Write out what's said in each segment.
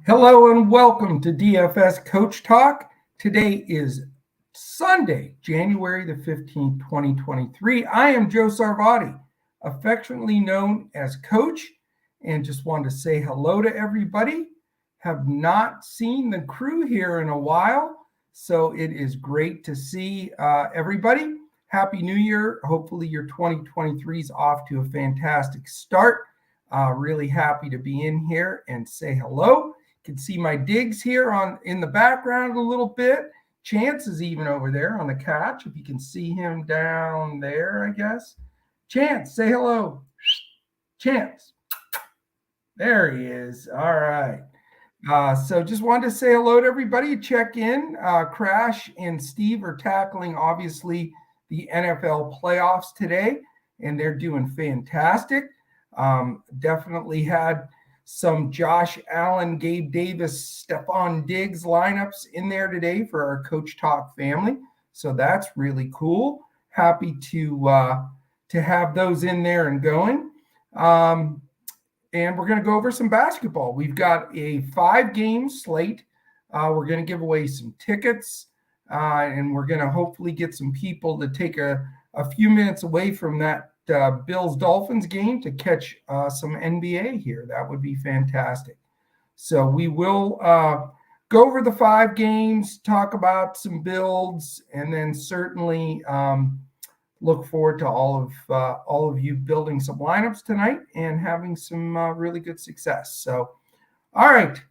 Hello and welcome to DFS Coach Talk. Today is Sunday, January the 15th, 2023. I am Joe Sarvati, affectionately known as Coach, and just wanted to say hello to everybody. Have not seen the crew here in a while, so it is great to see everybody. Happy New Year. Hopefully your 2023 is off to a fantastic start. Really happy to be in here and say hello. You can see my digs here in the background a little bit. Chance is even over there on the couch. If you can see him down there, I guess. Chance, say hello. Chance. There he is. All right. So just wanted to say hello to everybody. Check in. Crash and Steve are tackling, obviously, the NFL playoffs today, and they're doing fantastic. Definitely had some Josh Allen, Gabe Davis, Stephon Diggs lineups in there today for our Coach Talk family. So that's really cool. Happy to have those in there and going. And we're going to go over some basketball. We've got a 5-game slate. We're going to give away some tickets, and we're going to hopefully get some people to take a few minutes away from that Bills-Dolphins game to catch some NBA here. That would be fantastic. So we will go over the 5 games, talk about some builds, and then certainly look forward to all of you building some lineups tonight and having some really good success. So, all right.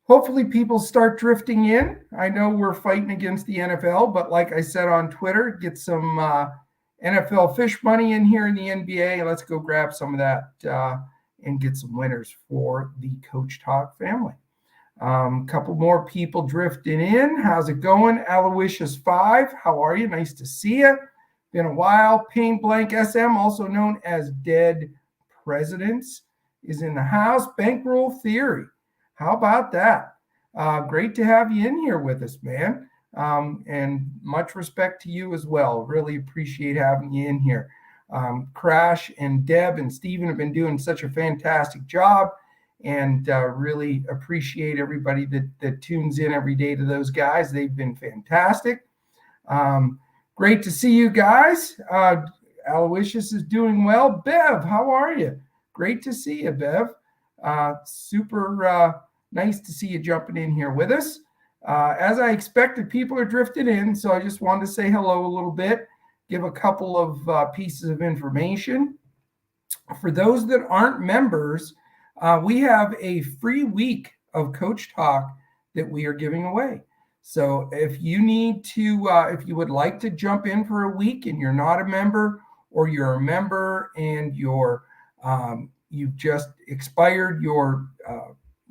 Hopefully people start drifting in. I know we're fighting against the NFL, but like I said on Twitter, get some NFL fish money in here in the NBA. Let's go grab some of that and get some winners for the Coach Talk family. Couple more people drifting in. How's it going? Aloysius 5, how are you? Nice to see you. Been a while. Pain Blank SM, also known as Dead Presidents, is in the house. Bankroll Theory. How about that? Great to have you in here with us, man. And much respect to you as well. Really appreciate having you in here. Crash and Deb and Steven have been doing such a fantastic job, and really appreciate everybody that tunes in every day to those guys. They've been fantastic. Great to see you guys. Aloysius is doing well. Bev, how are you? Great to see you, Bev. Super nice to see you jumping in here with us. As I expected, people are drifting in, so I just wanted to say hello a little bit, give a couple of pieces of information. For those that aren't members, we have a free week of Coach Talk that we are giving away. So if you need to, if you would like to jump in for a week and you're not a member, or you're a member and you've just expired your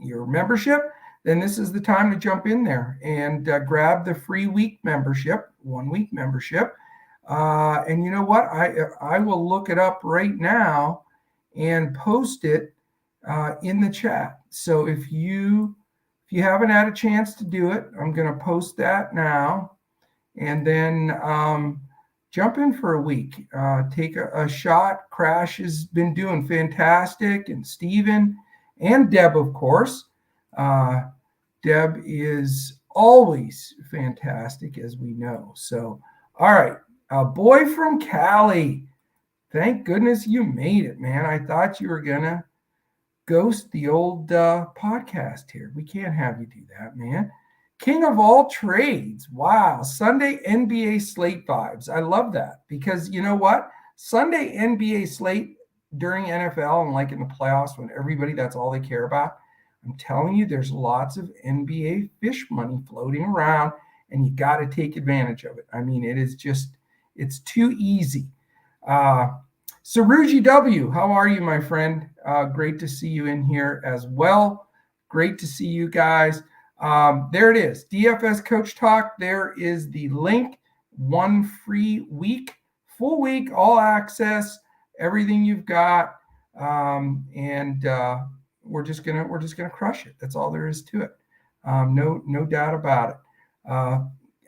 membership, then this is the time to jump in there and grab the free week membership, 1-week membership. And you know what? I will look it up right now and post it in the chat. So if you haven't had a chance to do it, I'm going to post that now, and then jump in for a week. Take a shot. Crash has been doing fantastic, and Steven and Deb, of course. Deb is always fantastic, as we know. So, all right. A boy from Cali. Thank goodness you made it, man. I thought you were going to ghost the old podcast here. We can't have you do that, man. King of all trades. Wow. Sunday NBA slate vibes. I love that, because you know what? Sunday NBA slate during NFL and like in the playoffs, when everybody, that's all they care about. I'm telling you, there's lots of NBA fish money floating around, and you got to take advantage of it. I mean, it's too easy. Saruji W., how are you, my friend? Great to see you in here as well. Great to see you guys. There it is, DFS Coach Talk. There is the link. 1 free week, full week, all access, everything you've got, and we're just gonna crush it. That's all there is to it. No doubt about it.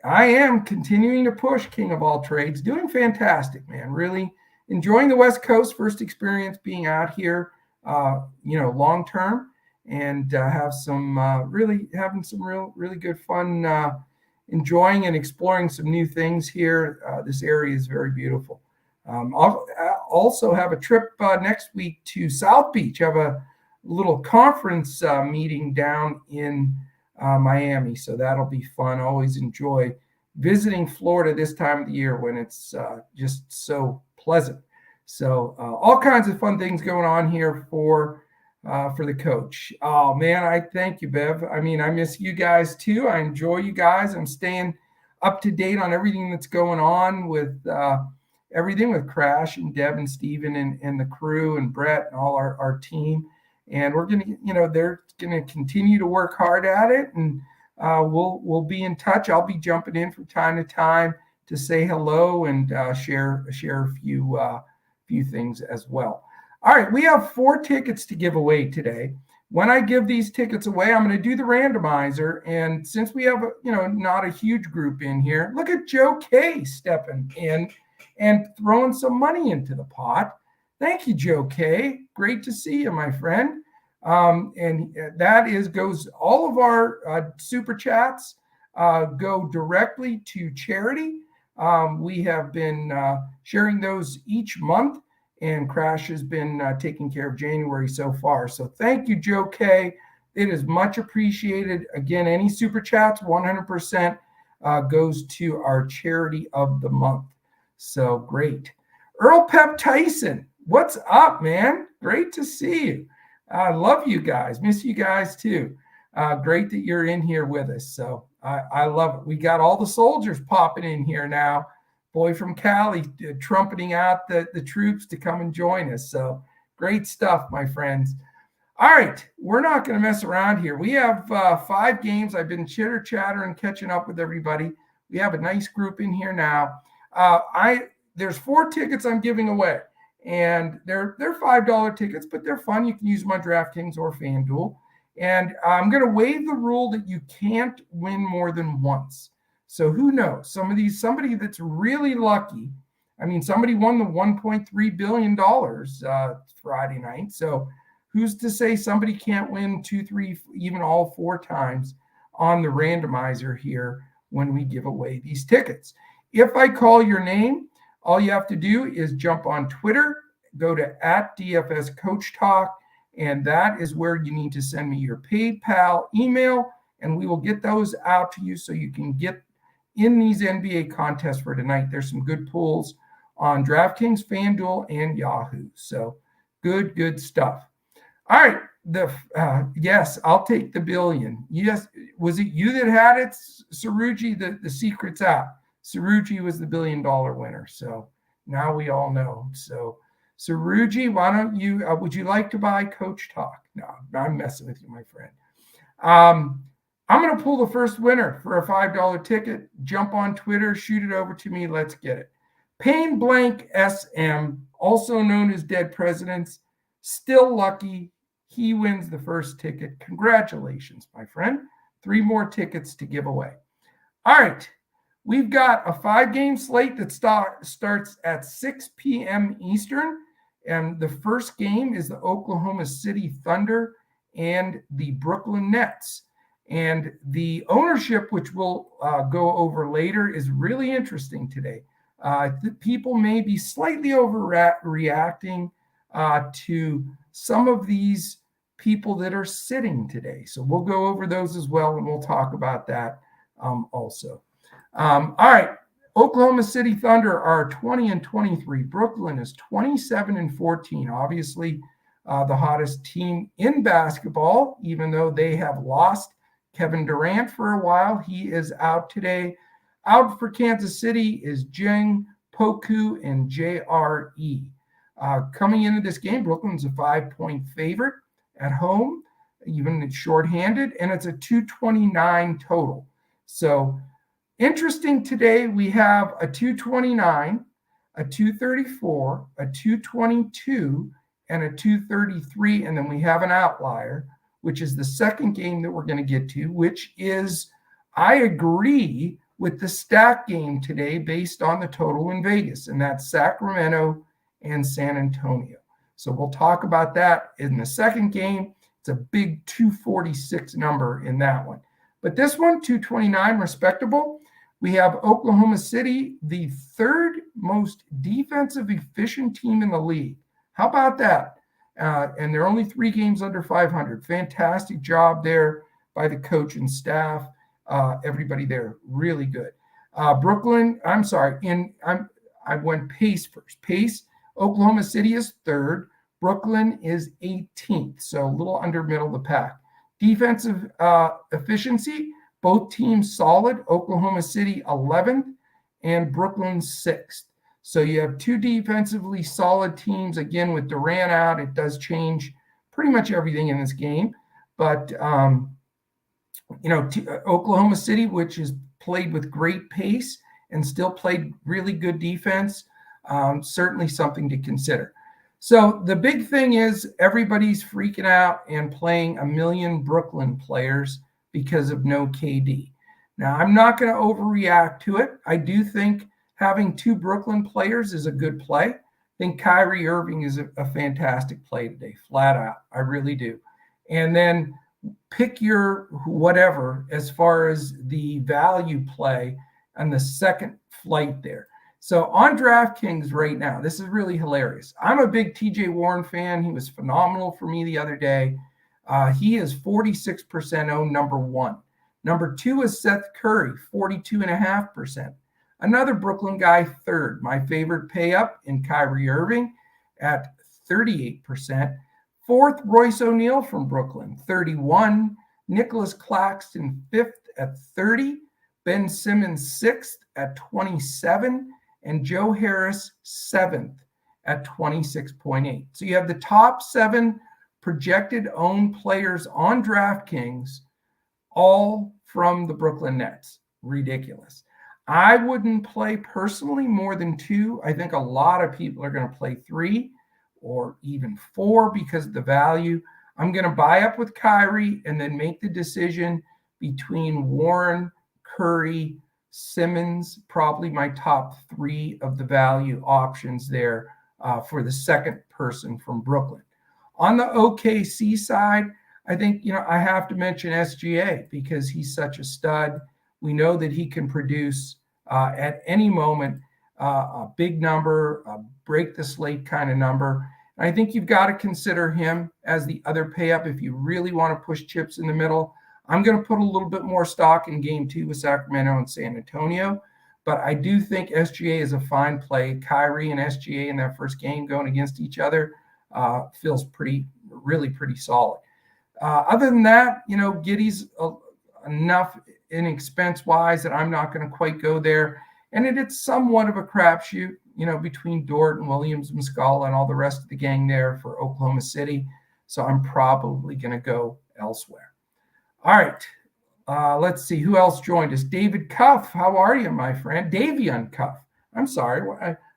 I am continuing to push King of all trades, doing fantastic, man. Really enjoying the West Coast. First experience being out here, long term, and have some really good fun, enjoying and exploring some new things here. This area is very beautiful. I'll also have a trip next week to South Beach. I have a little conference meeting down in Miami, so that'll be fun. Always enjoy visiting Florida this time of the year when it's just so pleasant. So all kinds of fun things going on here for the coach. Oh man, I thank you, Bev. I mean, I miss you guys too. I enjoy you guys. I'm staying up to date on everything that's going on with everything with Crash and Deb and Steven and the crew and Brett and all our team. And we're gonna, they're gonna continue to work hard at it, and we'll be in touch. I'll be jumping in from time to time to say hello and share a few things as well. All right, we have 4 tickets to give away today. When I give these tickets away, I'm going to do the randomizer. And since we have, not a huge group in here, look at Joe K stepping in and throwing some money into the pot. Thank you, Joe K. Great to see you, my friend. And that goes all of our super chats go directly to charity. We have been sharing those each month, and Crash has been taking care of January so far. So thank you, Joe K. It is much appreciated. Again, any super chats, 100% goes to our charity of the month. So great. Earl Pep Tyson, what's up, man? Great to see you. I love you guys. Miss you guys too. Great that you're in here with us. So I love it. We got all the soldiers popping in here now. Boy from Cali trumpeting out the troops to come and join us. So great stuff, my friends. All right, we're not going to mess around here. We have 5 games. I've been chitter-chattering, catching up with everybody. We have a nice group in here now. There's 4 tickets I'm giving away, and they're $5 tickets, but they're fun. You can use them on DraftKings or FanDuel. And I'm going to waive the rule that you can't win more than once. So who knows? Somebody that's really lucky. I mean, somebody won the $1.3 billion Friday night. So who's to say somebody can't win 2, 3, even all 4 times on the randomizer here when we give away these tickets? If I call your name, all you have to do is jump on Twitter, go to @DFSCoachTalk, and that is where you need to send me your PayPal email, and we will get those out to you so you can get in these NBA contests for tonight. There's some good pools on DraftKings, FanDuel, and Yahoo. So good stuff. All right. Yes, I'll take the billion. Yes. Was it you that had it, Saruji? The secret's out. Saruji was the $1 billion winner. So now we all know. So Saruji, why don't you, would you like to buy Coach Talk? No, I'm messing with you, my friend. I'm going to pull the first winner for a $5 ticket. Jump on Twitter, shoot it over to me. Let's get it. Pain Blank SM, also known as Dead Presidents, still lucky. He wins the first ticket. Congratulations, my friend. 3 more tickets to give away. All right. We've got a 5-game slate that starts at 6 p.m. Eastern. And the first game is the Oklahoma City Thunder and the Brooklyn Nets. And the ownership, which we'll go over later, is really interesting today. People may be slightly overreacting to some of these people that are sitting today. So we'll go over those as well, and we'll talk about that also. All right. Oklahoma City Thunder are 20-23. Brooklyn is 27-14. Obviously, the hottest team in basketball, even though they have lost Kevin Durant for a while. He is out today. Out for Kansas City is Jeng, Poku, and JRE. Coming into this game, Brooklyn's a 5-point favorite at home, even it's shorthanded, and it's a 229 total. So interesting today, we have a 229, a 234, a 222, and a 233, and then we have an outlier, which is the second game that we're going to get to, which is, I agree with the stack game today based on the total in Vegas, and that's Sacramento and San Antonio. So we'll talk about that in the second game. It's a big 246 number in that one. But this one, 229, respectable. We have Oklahoma City, the third most defensive efficient team in the league. How about that? And they're only 3 games under 500. Fantastic job there by the coach and staff. Everybody there, really good. Brooklyn, I'm sorry, I went pace first. Pace, Oklahoma City is third. Brooklyn is 18th, so a little under middle of the pack. Defensive efficiency, both teams solid. Oklahoma City 11th and Brooklyn 6th. So you have 2 defensively solid teams. Again, with Durant out, it does change pretty much everything in this game. But, Oklahoma City, which is played with great pace and still played really good defense, certainly something to consider. So the big thing is everybody's freaking out and playing a million Brooklyn players because of no KD. Now, I'm not going to overreact to it. I do think having 2 Brooklyn players is a good play. I think Kyrie Irving is a fantastic play today, flat out. I really do. And then pick your whatever as far as the value play on the second flight there. So on DraftKings right now, this is really hilarious. I'm a big TJ Warren fan. He was phenomenal for me the other day. He is 46% owned, number 1. Number 2 is Seth Curry, 42.5%. Another Brooklyn guy, third. My favorite pay up in Kyrie Irving at 38%. Fourth, Royce O'Neal from Brooklyn, 31. Nicholas Claxton, 5th at 30. Ben Simmons, 6th at 27. And Joe Harris, 7th at 26.8. So you have the top 7 projected owned players on DraftKings, all from the Brooklyn Nets. Ridiculous. I wouldn't play personally more than 2. I think a lot of people are going to play 3 or even 4 because of the value. I'm going to buy up with Kyrie and then make the decision between Warren, Curry, Simmons, probably my top 3 of the value options there for the second person from Brooklyn. On the OKC side, I think, I have to mention SGA because he's such a stud. We know that he can produce at any moment a big number, a break the slate kind of number. And I think you've got to consider him as the other pay up if you really want to push chips in the middle. I'm going to put a little bit more stock in game 2 with Sacramento and San Antonio, but I do think SGA is a fine play. Kyrie and SGA in that first game going against each other feels really pretty solid. Other than that, Giddey's enough in expense-wise that I'm not going to quite go there. And it's somewhat of a crapshoot, between Dort and Williams, Muscala, and all the rest of the gang there for Oklahoma City. So I'm probably going to go elsewhere. All right, let's see who else joined us. David Cuff, how are you, my friend? Davion Cuff. I'm sorry.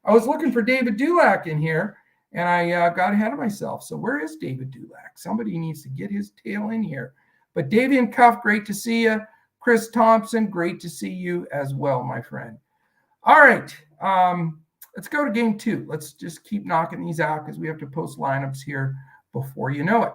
I was looking for David Dulac in here, and I got ahead of myself. So where is David Dulac? Somebody needs to get his tail in here. But Davion Cuff, great to see you. Chris Thompson, great to see you as well, my friend. All right, let's go to game 2. Let's just keep knocking these out because we have to post lineups here before you know it.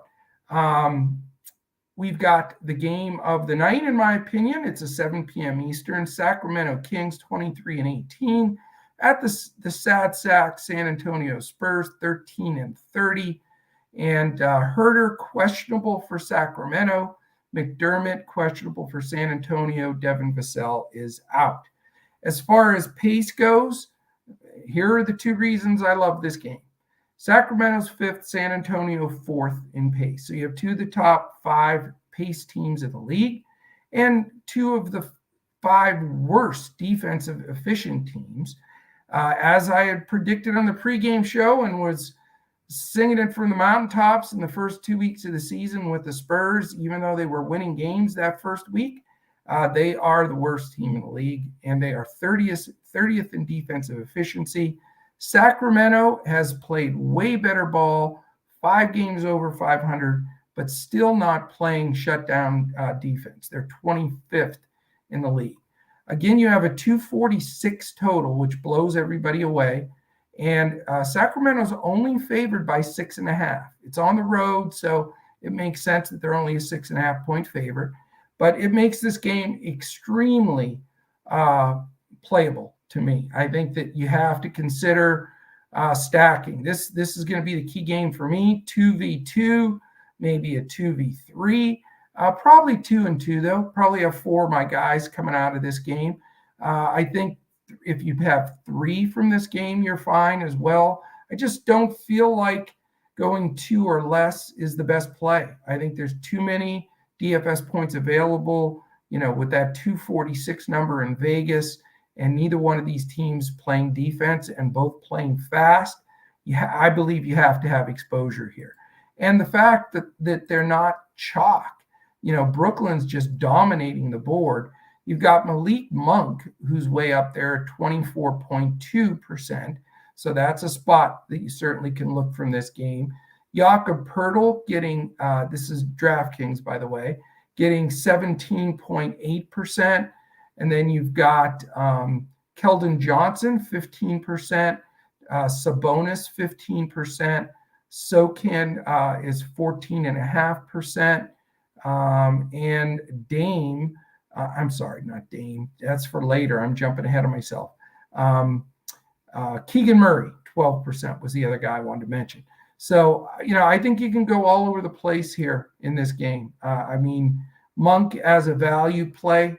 We've got the game of the night, in my opinion. It's a 7 p.m. Eastern. Sacramento Kings 23-18 at the sad sack San Antonio Spurs 13-30. And Herter questionable for Sacramento. McDermott questionable for San Antonio. Devin Vassell is out. As far as pace goes, here are the 2 reasons I love this game. Sacramento's 5th, San Antonio 4th in pace. So you have 2 of the top 5 pace teams of the league and 2 of the 5 worst defensive efficient teams. As I had predicted on the pregame show and was singing it from the mountaintops in the first 2 weeks of the season with the Spurs, even though they were winning games that first week, they are the worst team in the league, and they are 30th in defensive efficiency. Sacramento has played way better ball, 5 games over 500, but still not playing shutdown defense. They're 25th in the league. Again, you have a 246 total, which blows everybody away. And Sacramento's only favored by 6.5. It's on the road, so it makes sense that they're only a 6.5-point favorite, but it makes this game extremely playable to me. I think that you have to consider stacking. This is going to be the key game for me. 2v2, maybe a 2v3, probably 2-2 though. Probably have 4 of my guys coming out of this game. I think if you have 3 from this game, you're fine as well. I just don't feel like going 2 or less is the best play. I think there's too many DFS points available, with that 246 number in Vegas, and neither one of these teams playing defense and both playing fast. I believe you have to have exposure here. And the fact that they're not chalk, Brooklyn's just dominating the board. You've got Malik Monk, who's way up there at 24.2%. So that's a spot that you certainly can look from this game. Jakob Poeltl getting, this is DraftKings, by the way, getting 17.8%. And then you've got Keldon Johnson, 15%, Sabonis, 15%, Sokan is 14.5%, and Dame, I'm sorry, not Dame, that's for later, I'm jumping ahead of myself. Keegan Murray, 12% was the other guy I wanted to mention. So, I think you can go all over the place here in this game. Monk as a value play,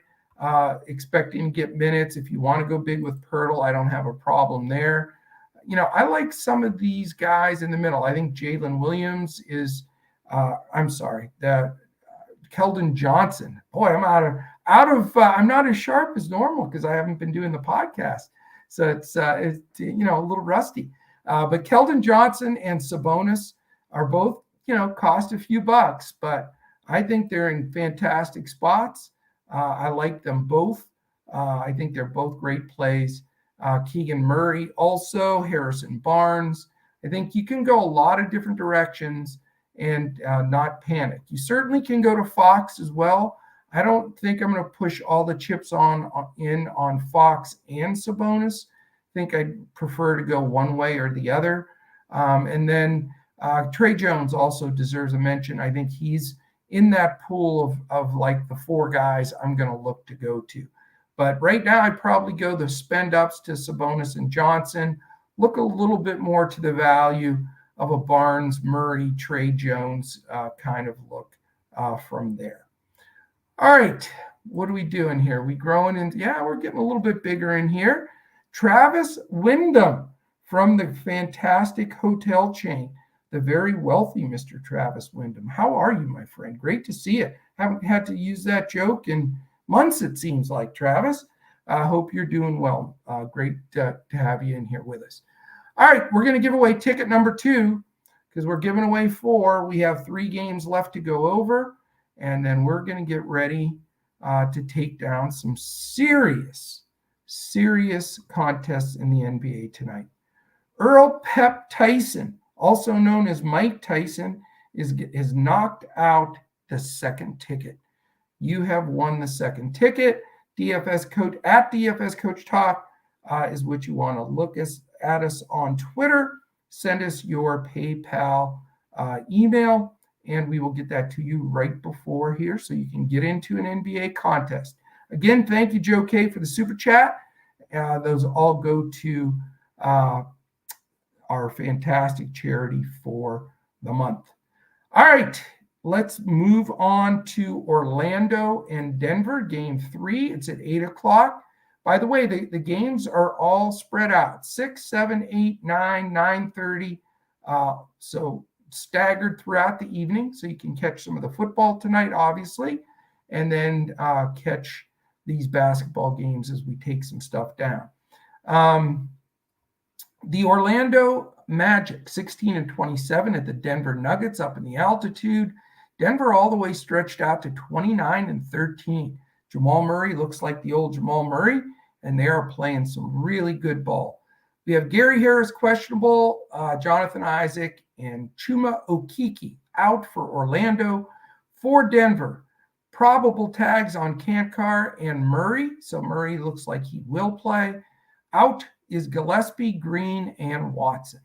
expecting to get minutes. If you want to go big with Poeltl, I don't have a problem there. I like some of these guys in the middle. I think Jalen Williams is, Keldon Johnson. Boy, I'm I'm not as sharp as normal because I haven't been doing the podcast. So it's a little rusty. But Keldon Johnson and Sabonis are both, cost a few bucks, but I think they're in fantastic spots. I like them both. I think they're both great plays. Keegan Murray also, Harrison Barnes. I think you can go a lot of different directions and not panic. You certainly can go to Fox as well. I don't think I'm going to push all the chips on Fox and Sabonis. I think I'd prefer to go one way or the other. And then Trey Jones also deserves a mention. I think he's in that pool of like the 4 guys I'm going to look to go to. But right now, I'd probably go the spend ups to Sabonis and Johnson. Look a little bit more to the value of a Barnes, Murray, Trey Jones kind of look from there. All right, what are we doing here? We growing in? Yeah, we're getting a little bit bigger in here. Travis Wyndham from the fantastic hotel chain, the very wealthy Mr. Travis Wyndham. How are you, my friend? Great to see you. Haven't had to use that joke in months, it seems like, Travis. I hope you're doing well. Great to have you in here with us. All right, we're going to give away ticket number 2 because we're giving away 4. We have 3 games left to go over, and then we're going to get ready to take down some serious contests in the NBA tonight. Earl Pep Tyson, also known as Mike Tyson, is knocked out the second ticket. You have won the second ticket. DFS Coach at DFS Coach Talk is what you want to look at us on Twitter. Send us your PayPal email, and we will get that to you right before here so you can get into an NBA contest. Again, thank you, Joe K, for the super chat. Those all go to our fantastic charity for the month. All right, let's move on to Orlando and Denver, game 3. It's at 8 o'clock. By the way, the games are all spread out, 6, 7, 8, 9, 9:30. So staggered throughout the evening, so you can catch some of the football tonight, obviously, and then catch these basketball games as we take some stuff down. The Orlando Magic, 16-27 at the Denver Nuggets, up in the altitude. Denver all the way stretched out to 29-13. Jamal Murray looks like the old Jamal Murray, and they are playing some really good ball. We have Gary Harris questionable, Jonathan Isaac, and Chuma Okeke out for Orlando. For Denver, probable tags on Kantkar and Murray, so Murray looks like he will play. Out is Gillespie, Green, and Watson.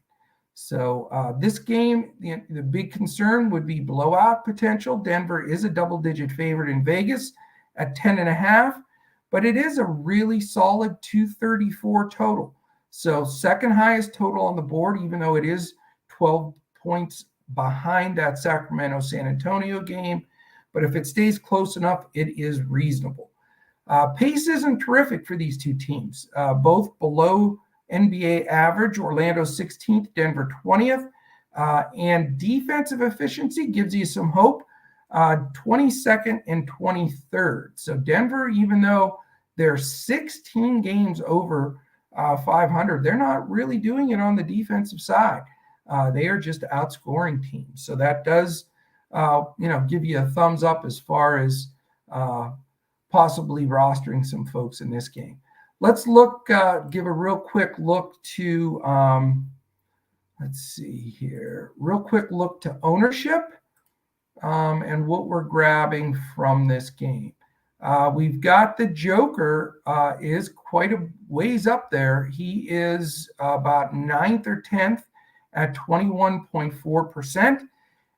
So this game, the big concern would be blowout potential. Denver is a double-digit favorite in Vegas at 10.5, but it is a really solid 234 total. So second highest total on the board, even though it is 12 points behind that Sacramento-San Antonio game. But if it stays close enough, it is reasonable. Pace isn't terrific for these two teams, both below NBA average. Orlando 16th, Denver 20th. And defensive efficiency gives you some hope, 22nd and 23rd. So Denver, even though they're 16 games over 500, they're not really doing it on the defensive side. They are just outscoring teams. So that does, give you a thumbs up as far as possibly rostering some folks in this game. Let's give a real quick look to, let's see here, real quick look to ownership and what we're grabbing from this game. We've got the Joker is quite a ways up there. He is about 9th or 10th at 21.4%.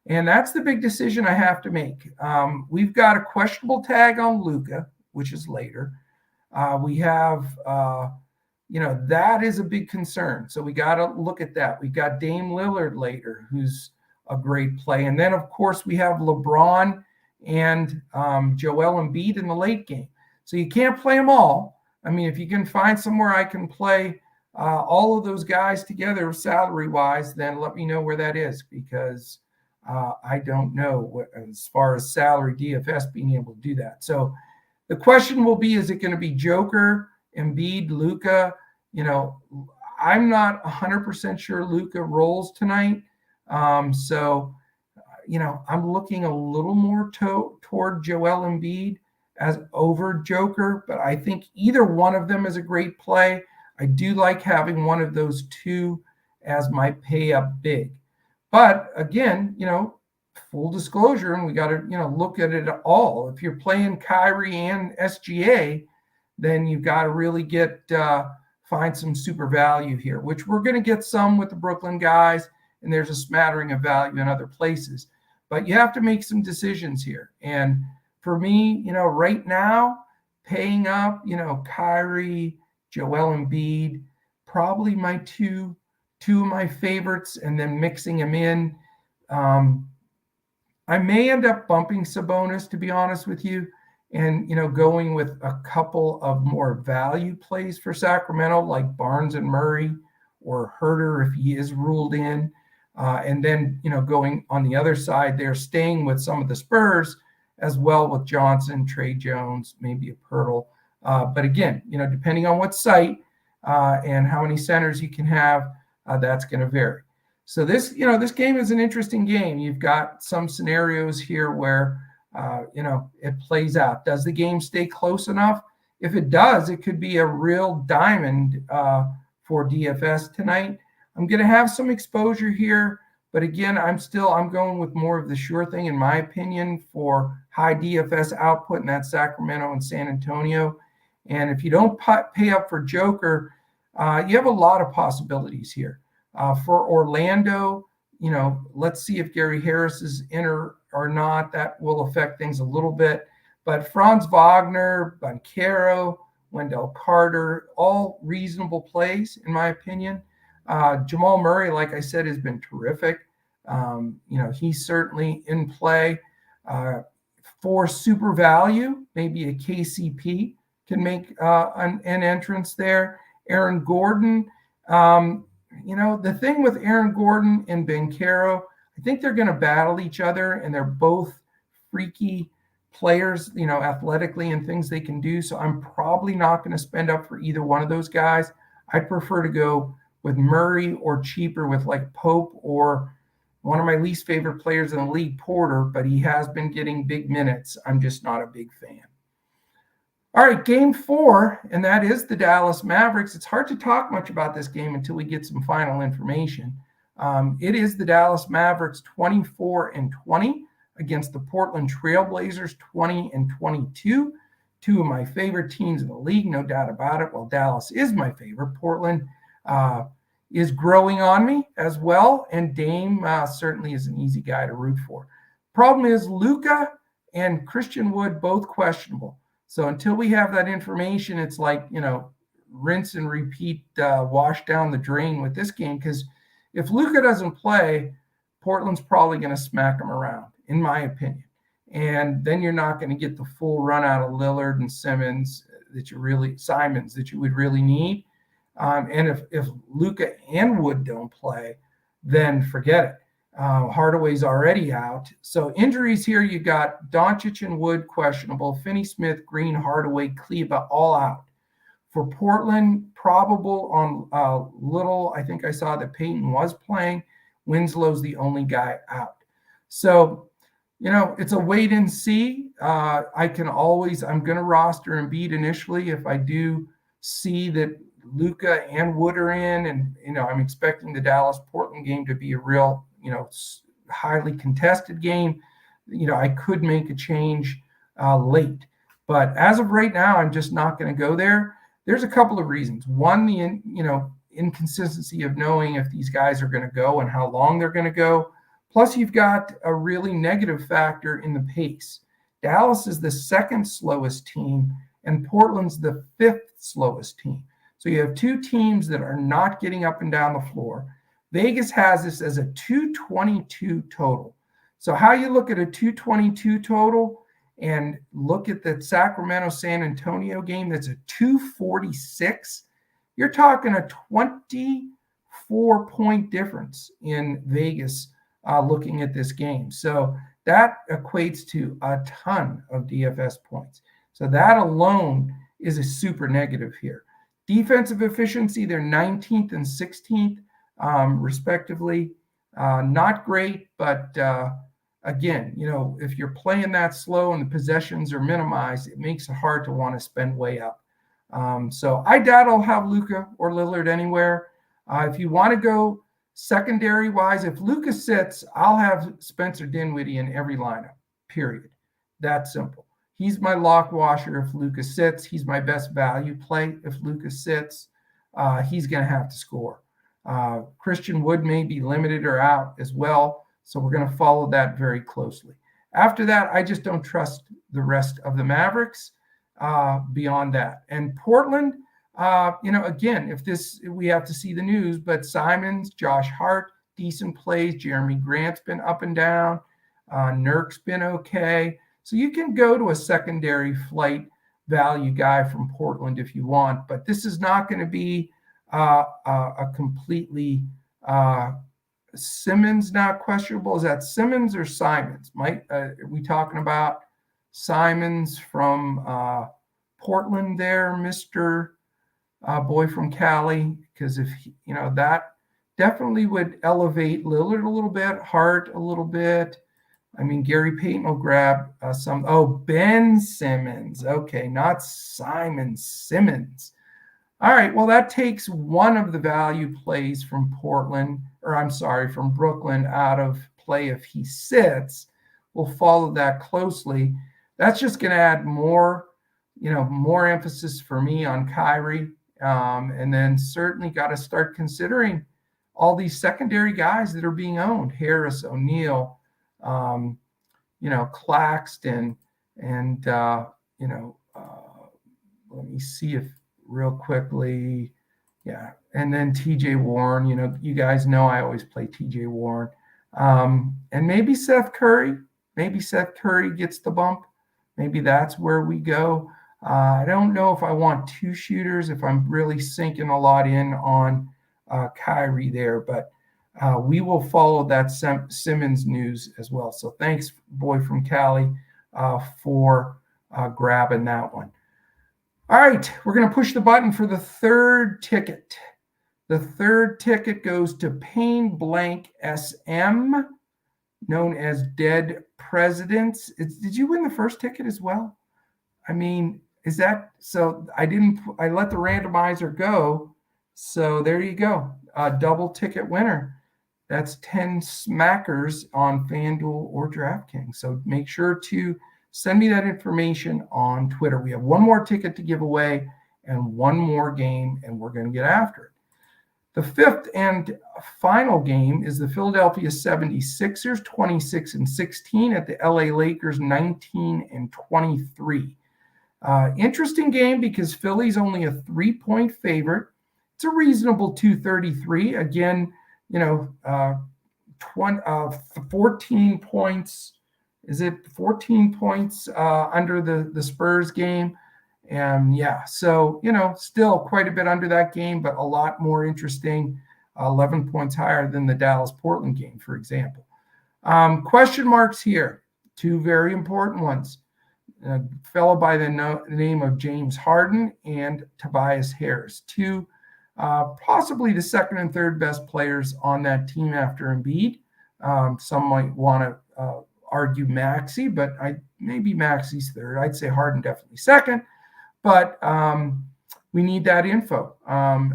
And that's the big decision I have to make. We've got a questionable tag on Luka, which is later. We have, that is a big concern. So we got to look at that. We've got Dame Lillard later, who's a great play. And then, of course, we have LeBron and Joel Embiid in the late game. So you can't play them all. I mean, if you can find somewhere I can play all of those guys together salary-wise, then let me know where that is, because I don't know as far as salary DFS being able to do that. So the question will be, is it going to be Joker, Embiid, Luka? I'm not 100% sure Luka rolls tonight. I'm looking a little more toward Joel Embiid as over Joker, but I think either one of them is a great play. I do like having one of those two as my pay up big. But again, full disclosure, and we got to, look at it all. If you're playing Kyrie and SGA, then you've got to really find some super value here, which we're going to get some with the Brooklyn guys, and there's a smattering of value in other places. But you have to make some decisions here. And for me, right now, paying up, Kyrie, Joel Embiid, probably my two of my favorites, and then mixing them in. I may end up bumping Sabonis, to be honest with you, and going with a couple of more value plays for Sacramento, like Barnes and Murray or Herter if he is ruled in. And then, going on the other side, they're staying with some of the Spurs as well with Johnson, Trey Jones, maybe a Pirtle. But again, depending on what site and how many centers you can have, that's going to vary. So this game is an interesting game. You've got some scenarios here where, it plays out. Does the game stay close enough? If it does, it could be a real diamond for DFS tonight. I'm going to have some exposure here, but again, I'm going with more of the sure thing, in my opinion, for high DFS output, and that's Sacramento and San Antonio. And if you don't pay up for Joker, you have a lot of possibilities here. For Orlando, let's see if Gary Harris is in or not. That will affect things a little bit. But Franz Wagner, Banchero, Wendell Carter, all reasonable plays, in my opinion. Jamal Murray, like I said, has been terrific. He's certainly in play. For super value, maybe a KCP can make an entrance there. Aaron Gordon, the thing with Aaron Gordon and Banchero, I think they're going to battle each other, and they're both freaky players, athletically and things they can do. So I'm probably not going to spend up for either one of those guys. I'd prefer to go with Murray or cheaper with like Pope or one of my least favorite players in the league, Porter, but he has been getting big minutes. I'm just not a big fan. All right, game 4, and that is the Dallas Mavericks. It's hard to talk much about this game until we get some final information. It is the Dallas Mavericks 24-20 against the Portland Trailblazers 20-22. Two of my favorite teams in the league, no doubt about it. Well, Dallas is my favorite. Portland, is growing on me as well. And Dame certainly is an easy guy to root for. Problem is Luka and Christian Wood, both questionable. So until we have that information, it's like, rinse and repeat, wash down the drain with this game. Because if Luka doesn't play, Portland's probably going to smack him around, in my opinion. And then you're not going to get the full run out of Lillard and Simons that you would really need. And if Luka and Wood don't play, then forget it. Hardaway's already out. So injuries here, you got Doncic and Wood questionable, Finney-Smith, Green, Hardaway, Kleba all out. For Portland, probable on Little. I think I saw that Payton was playing. Winslow's the only guy out. So, it's a wait and see. I'm going to roster Embiid initially if I do see that Luka and Wood are in, and I'm expecting the Dallas-Portland game to be a real, highly contested game. I could make a change late, but as of right now, I'm just not going to go there. There's a couple of reasons. One, the inconsistency of knowing if these guys are going to go and how long they're going to go. Plus, you've got a really negative factor in the pace. Dallas is the second slowest team, and Portland's the fifth slowest team. So you have two teams that are not getting up and down the floor. Vegas has this as a 222 total. So how you look at a 222 total and look at the Sacramento-San Antonio game that's a 246, you're talking a 24-point difference in Vegas looking at this game. So that equates to a ton of DFS points. So that alone is a super negative here. Defensive efficiency, they're 19th and 16th, respectively. Not great, but again, if you're playing that slow and the possessions are minimized, it makes it hard to want to spend way up. So I doubt I'll have Luka or Lillard anywhere. If you want to go secondary-wise, if Luka sits, I'll have Spencer Dinwiddie in every lineup, period. That simple. He's my lock washer if Luka sits. He's my best value play if Luka sits. He's going to have to score. Christian Wood may be limited or out as well, so we're going to follow that very closely. After that, I just don't trust the rest of the Mavericks beyond that. And Portland, again, we have to see the news, but Simons, Josh Hart, decent plays. Jeremy Grant's been up and down. Nurk's been okay. So you can go to a secondary flight value guy from Portland if you want, but this is not going to be a completely Simmons not questionable. Is that Simmons or Simons? Are we talking about Simons from Portland there, Mr. Boy from Cali? Because if that definitely would elevate Lillard a little bit, Hart a little bit. I mean, Gary Payton will grab some. Oh, Ben Simmons. Okay, not Simon Simmons. All right, well, that takes one of the value plays from from Brooklyn out of play if he sits. We'll follow that closely. That's just going to add more emphasis for me on Kyrie. And then certainly got to start considering all these secondary guys that are being owned. Harris, O'Neal, Claxton, and let me see if real quickly, yeah, and then TJ Warren. You guys know I always play TJ Warren, and maybe Seth Curry. Maybe Seth Curry gets the bump. Maybe that's where we go. I don't know if I want two shooters, if I'm really sinking a lot in on Kyrie there, but we will follow that Simmons news as well. So thanks, boy from Cali, for grabbing that one. All right, we're going to push the button for the third ticket. The third ticket goes to Pain Blank SM, known as Dead Presidents. Did you win the first ticket as well? I mean, is that so? I let the randomizer go. So there you go. Double ticket winner. That's 10 smackers on FanDuel or DraftKings. So make sure to send me that information on Twitter. We have one more ticket to give away and one more game, and we're going to get after it. The fifth and final game is the Philadelphia 76ers 26-16 at the LA Lakers 19-23. Interesting game because Philly's only a 3-point favorite. It's a reasonable 233. Again, 14 points. Is it 14 points under the Spurs game? And yeah, so, still quite a bit under that game, but a lot more interesting, 11 points higher than the Dallas-Portland game, for example. Question marks here, two very important ones. A fellow by the name of James Harden and Tobias Harris, two possibly the second and third best players on that team after Embiid. Some might want to argue Maxey, but maybe Maxey's third. I'd say Harden definitely second. But we need that info.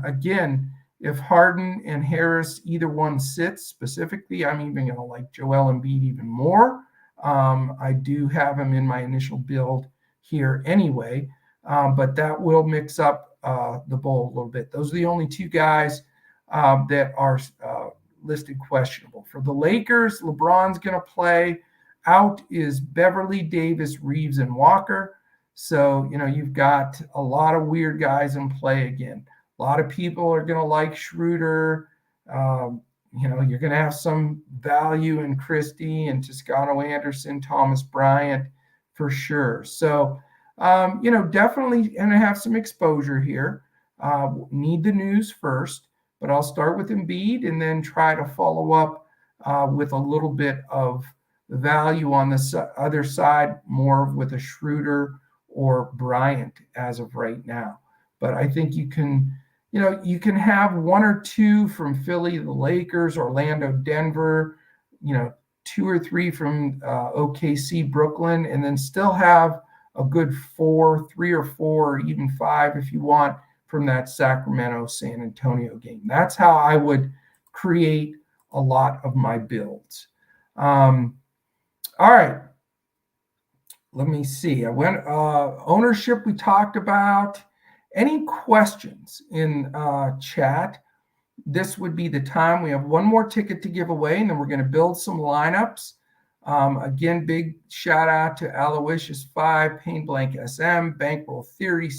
Again, if Harden and Harris, either one sits specifically, I'm even going to like Joel Embiid even more. I do have him in my initial build here anyway, but that will mix up the bowl a little bit. Those are the only two guys that are listed questionable. For the Lakers, LeBron's going to play. Out is Beverly, Davis, Reeves, and Walker. So, you've got a lot of weird guys in play again. A lot of people are going to like Schroeder. You're going to have some value in Christie and Toscano Anderson, Thomas Bryant for sure. So, definitely going to have some exposure here. Need the news first, but I'll start with Embiid and then try to follow up with a little bit of value on the other side, more with a Schroeder or Bryant as of right now. But I think you can have one or two from Philly, the Lakers, Orlando, Denver, 2 or 3 from OKC, Brooklyn, and then still have a good 3 or 4, or even 5 if you want from that Sacramento, San Antonio game. That's how I would create a lot of my builds. All right. Let me see. I went ownership we talked about. Any questions in chat? This would be the time. We have one more ticket to give away, and then we're going to build some lineups. Again, big shout out to Aloysius 5, Pain Blank SM, Bankroll Theory,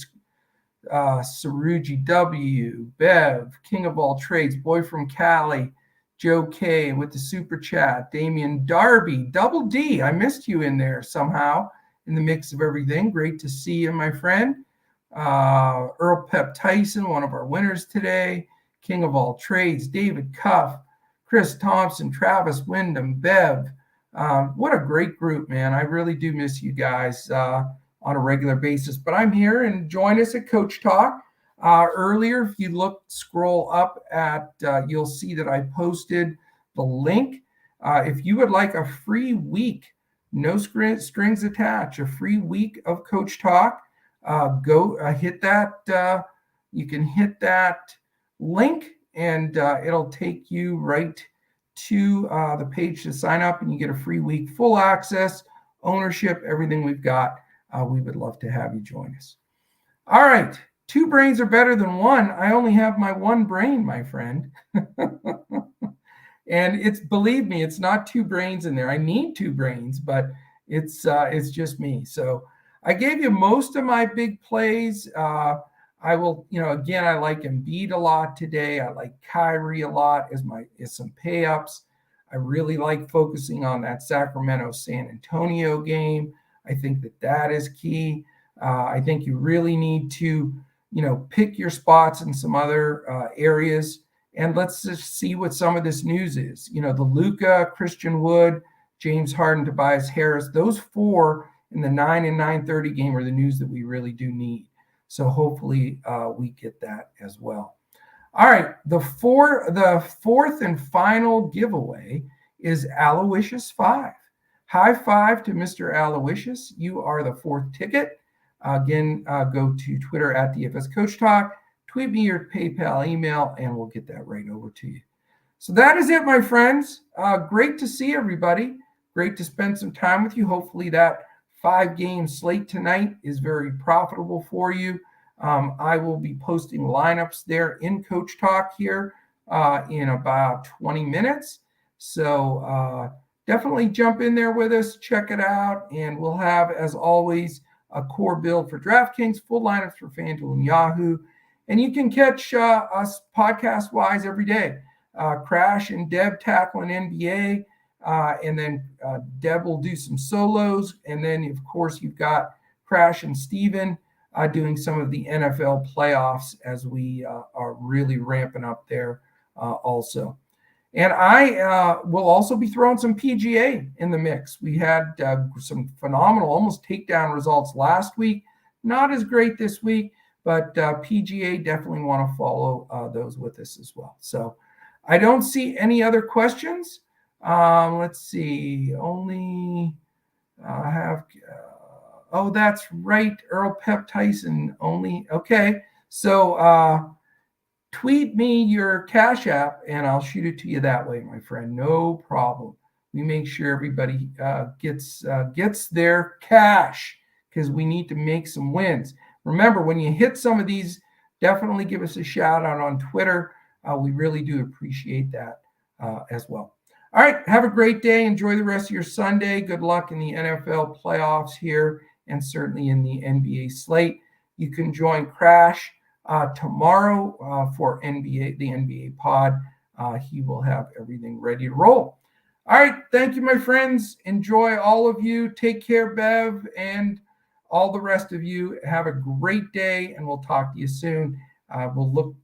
Saruji W, Bev, King of All Trades, Boy from Cali, Joe K with the super chat, Damian Darby, Double D. I missed you in there somehow in the mix of everything. Great to see you, my friend. Earl Pep Tyson, one of our winners today. King of All Trades, David Cuff, Chris Thompson, Travis Wyndham, Bev. What a great group, man. I really do miss you guys on a regular basis. But I'm here, and join us at Coach Talk. Earlier, if you scroll up at, you'll see that I posted the link. If you would like a free week, no strings attached, a free week of Coach Talk, go hit that. You can hit that link, and it'll take you right to the page to sign up, and you get a free week, full access, ownership, everything we've got. We would love to have you join us. All right. 2 brains are better than one. I only have my one brain, my friend. And believe me, it's not 2 brains in there. I need 2 brains, but it's just me. So I gave you most of my big plays. I will, again, I like Embiid a lot today. I like Kyrie a lot as some pay-ups. I really like focusing on that Sacramento San Antonio game. I think that is key. I think you really need to, pick your spots in some other areas. And let's just see what some of this news is. The Luka, Christian Wood, James Harden, Tobias Harris, those 4 in the 9 and 9:30 game are the news that we really do need. So hopefully we get that as well. All right, the fourth and final giveaway is Aloysius 5. High five to Mr. Aloysius. You are the 4th ticket. Again, go to Twitter at DFS Coach Talk. Tweet me your PayPal email, and we'll get that right over to you. So that is it, my friends. Great to see everybody. Great to spend some time with you. Hopefully that 5-game slate tonight is very profitable for you. I will be posting lineups there in Coach Talk here in about 20 minutes. So definitely jump in there with us, check it out, and we'll have, as always, a core build for DraftKings, full lineups for FanDuel and Yahoo. And you can catch us podcast-wise every day. Crash and Deb tackling NBA, and then Deb will do some solos. And then, of course, you've got Crash and Steven doing some of the NFL playoffs as we are really ramping up there also. And I will also be throwing some PGA in the mix. We had some phenomenal, almost takedown results last week. Not as great this week, but PGA definitely want to follow those with us as well. So I don't see any other questions. Let's see. Only have... oh, that's right. Earl Pep Tyson only. Okay. So tweet me your Cash App, and I'll shoot it to you that way, my friend. No problem. We make sure everybody gets their cash because we need to make some wins. Remember, when you hit some of these, definitely give us a shout out on Twitter. We really do appreciate that as well. All right. Have a great day. Enjoy the rest of your Sunday. Good luck in the NFL playoffs here and certainly in the NBA slate. You can join Crash tomorrow for the NBA pod. He will have everything ready to roll. All right. Thank you, my friends. Enjoy, all of you. Take care, Bev, and all the rest of you. Have a great day, and we'll talk to you soon. We'll look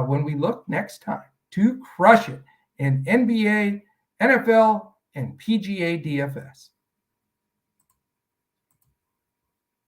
when we look next time to crush it in NBA, NFL, and PGA DFS.